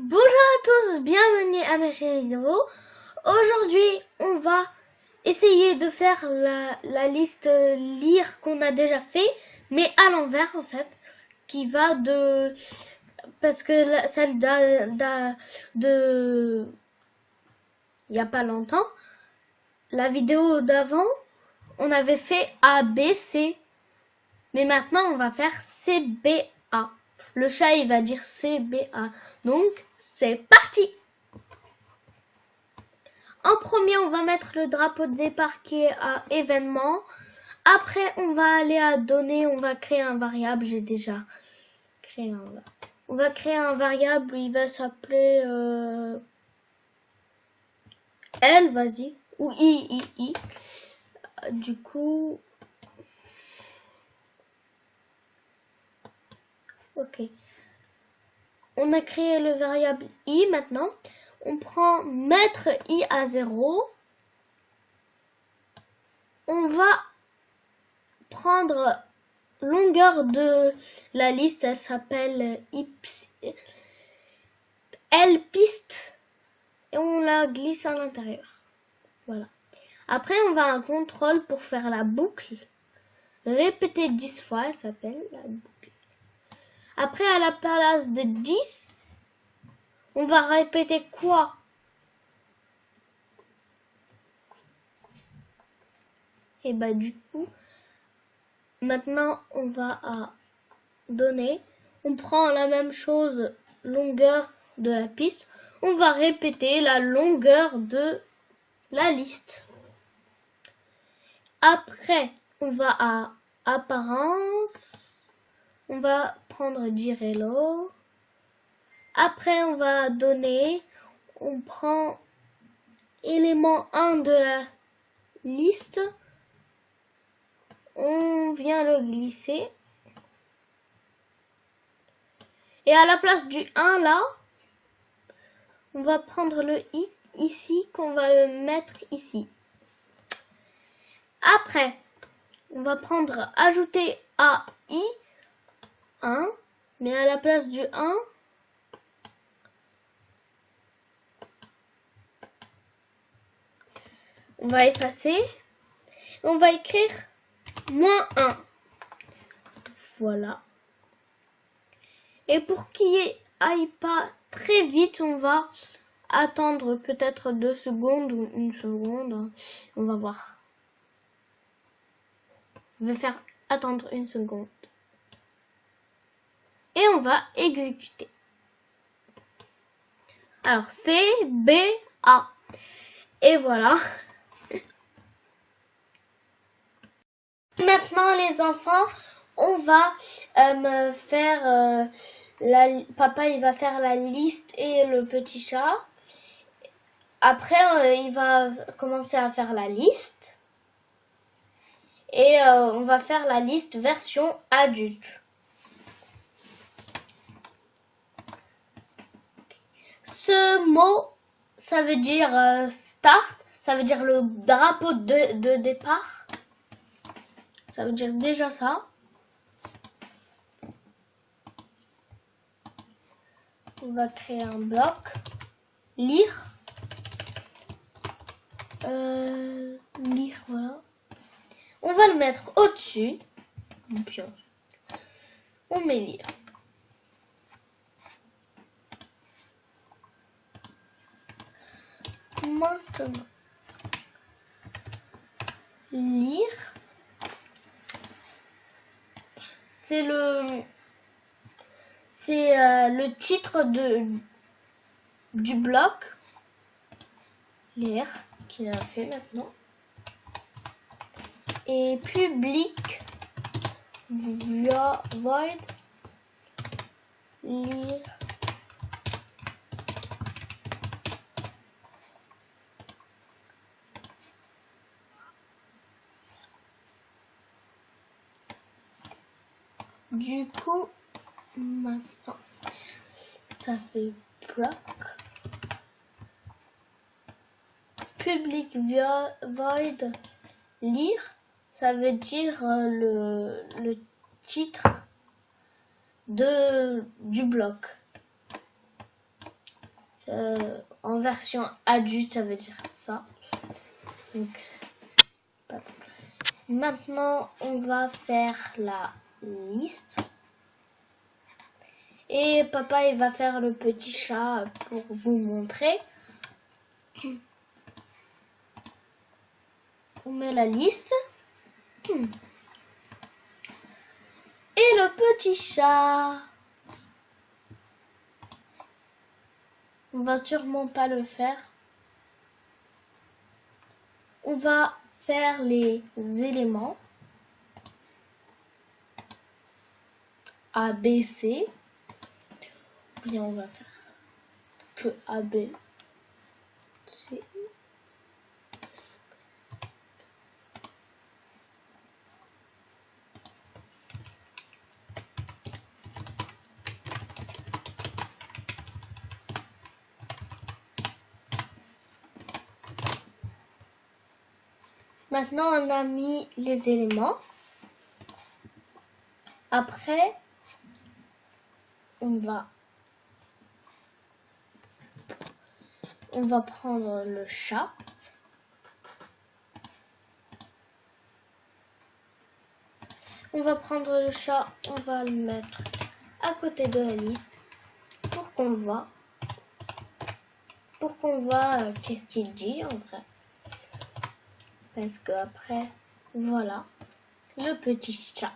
Bonjour à tous, bienvenue à ma chaîne vidéo. Aujourd'hui, on va essayer de faire la liste lire qu'on a déjà fait, mais à l'envers en fait, qui va de... Parce que celle de... Il n'y a pas longtemps, la vidéo d'avant, on avait fait A, B, C. Mais maintenant, on va faire C, B, A. Le chat, il va dire C, B, A. Donc, c'est parti! En premier, on va mettre le drapeau de départ qui est à événement. Après, on va aller à données, on va créer un variable. J'ai déjà créé un. On va créer un variable, il va s'appeler L, vas-y, ou I. Du coup, ok. On a créé le variable I maintenant. On prend mettre I à 0. On va prendre longueur de la liste, elle s'appelle L piste et on la glisse à l'intérieur. Voilà. Après, on va à un contrôle pour faire la boucle. Répéter 10 fois, elle s'appelle la boucle. Après, à la place de 10, on va répéter quoi? Et bah du coup, maintenant, on va à données. On prend la même chose, longueur de la piste. On va répéter la longueur de la liste. Après, on va à apparence. On va prendre dire hello. Après, on va donner. On prend élément 1 de la liste. On vient le glisser. Et à la place du 1 là, on va prendre le i ici qu'on va le mettre ici. Après, on va prendre ajouter à i 1, mais à la place du 1, on va effacer. On va écrire moins 1. Voilà. Et pour qu'il aille pas très vite, on va attendre peut-être 2 secondes ou 1 seconde. On va voir. Je vais faire attendre 1 seconde. Et on va exécuter. Alors, C, B, A. Et voilà. Maintenant, les enfants, on va faire... papa, il va faire la liste et le petit chat. Après, il va commencer à faire la liste. Et on va faire la liste version adulte. Ce mot, ça veut dire start, ça veut dire le drapeau de départ. Ça veut dire déjà ça. On va créer un bloc. Lire. Lire, voilà. On va le mettre au-dessus. On met lire. Maintenant, lire, c'est le titre du bloc. Lire, qu'il a fait maintenant. Et public, void, lire. Du coup, maintenant, ça c'est bloc. Public void lire, ça veut dire le titre du bloc. En version adulte, ça veut dire ça. Donc, maintenant, on va faire la liste. Et papa, il va faire le petit chat pour vous montrer. On met la liste. Et le petit chat. On va sûrement pas le faire. On va faire les éléments A, B, C. Bien, on va faire que A, B, C. Maintenant, on a mis les éléments. Après, on va prendre le chat. On va prendre le chat, on va le mettre à côté de la liste pour qu'on voit qu'est-ce qu'il dit en vrai. Parce que après, voilà, le petit chat.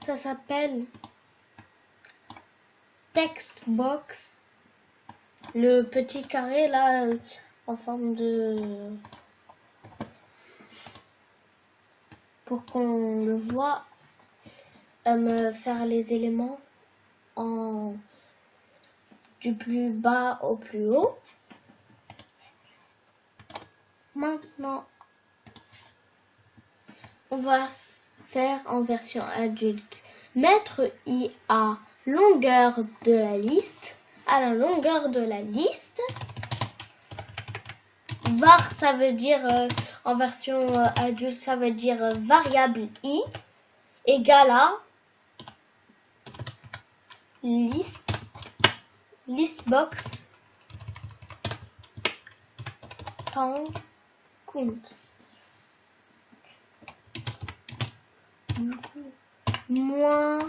Ça s'appelle text box. Le petit carré là, en forme de... Pour qu'on le voit, faire les éléments du plus bas au plus haut. Maintenant, on va faire en version adulte. Mettre I à longueur de la liste. À la longueur de la liste. Var, ça veut dire, en version adulte, ça veut dire variable I égale à listbox temps count. Moins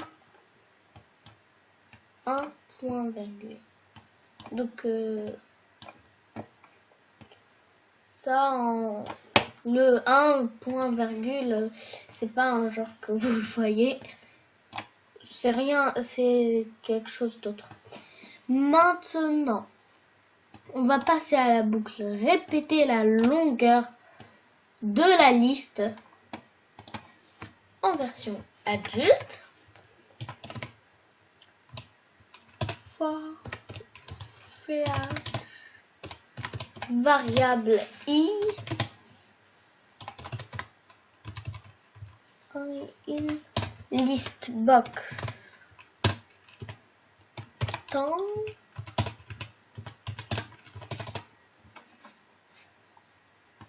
1 point virgule. Donc ça, le 1 point virgule, c'est pas un genre que vous voyez. C'est rien, c'est quelque chose d'autre. Maintenant, on va passer à la boucle. Répéter la longueur de la liste en version adulte. Variable I in listbox temps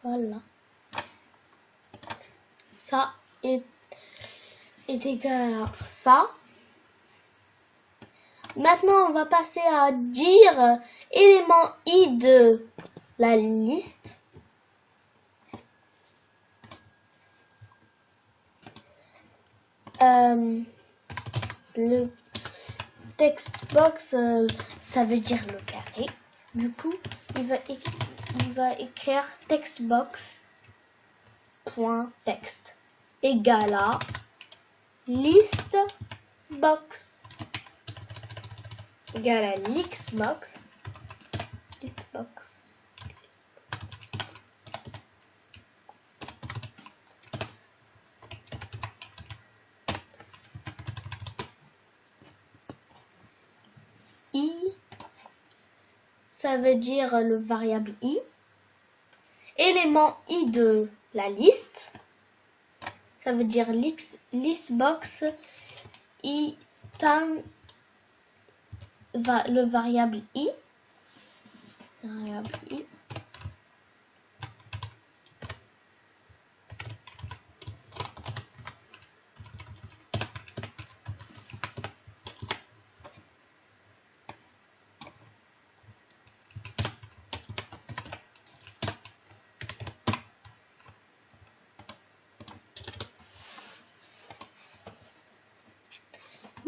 voilà, ça est égal à ça. Maintenant on va passer à dire élément I de la liste. Le text box, ça veut dire le carré. Du coup, il va écrire textbox.text égale à listbox égale à listbox. I, ça veut dire le variable I. Élément I de la liste, ça veut dire listbox I time le variable I.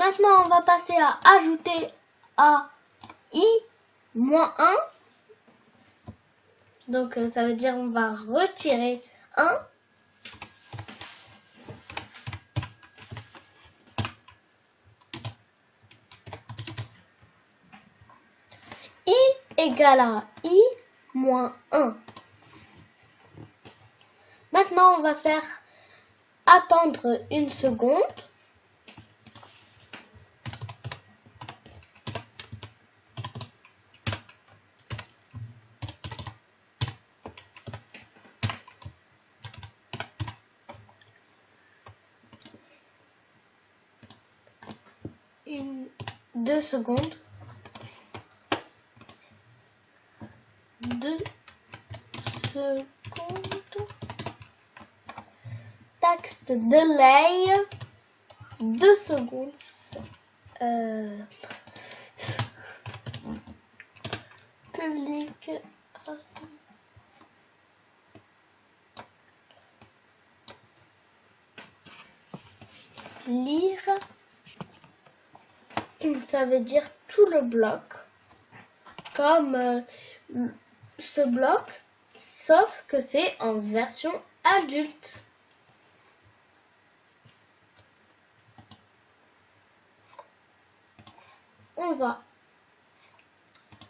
Maintenant, on va passer à ajouter à i moins 1. Donc, ça veut dire on va retirer 1. I égale à i moins 1. Maintenant, on va faire attendre une seconde. Deux secondes. 2 secondes. Text delay. 2 secondes. Public. Lire. Ça veut dire tout le bloc. Comme ce bloc, sauf que c'est en version adulte. On va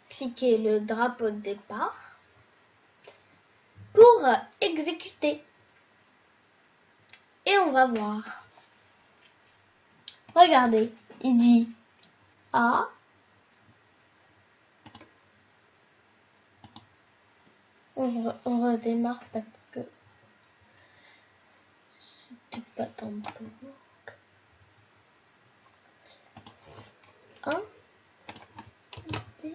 cliquer le drapeau de départ pour exécuter. Et on va voir. Regardez, il dit A. On redémarre parce que c'était pas tant bon. 1. B.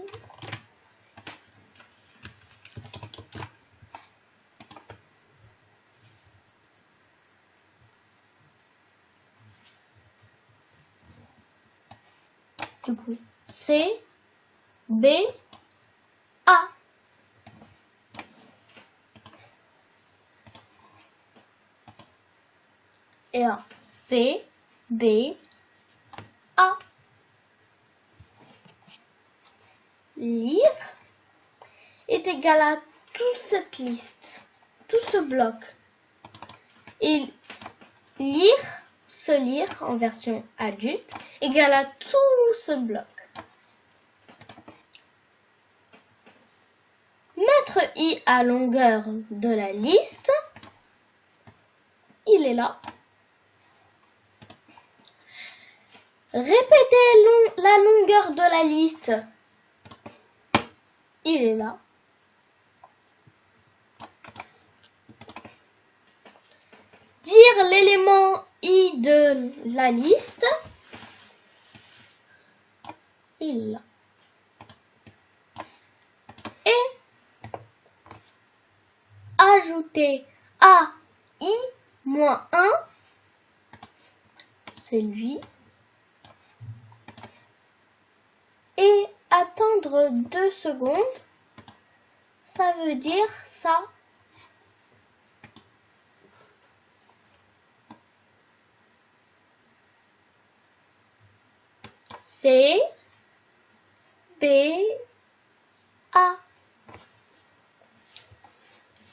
Du coup, C, B, A. Et un C, B, A. Lire est égal à toute cette liste, tout ce bloc. Et lire, se lire en version adulte, égal à tout ce bloc. Mettre i à longueur de la liste, il est là. Répéter la longueur de la liste, il est là. Dire l'élément i de la liste, il est là. Et ajouter à i moins 1, c'est lui. Et attendre 2 secondes, ça veut dire ça. C, B, A.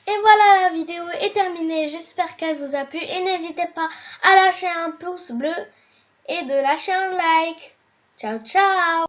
Et voilà, la vidéo est terminée. J'espère qu'elle vous a plu. Et n'hésitez pas à lâcher un pouce bleu et de lâcher un like. Ciao, ciao!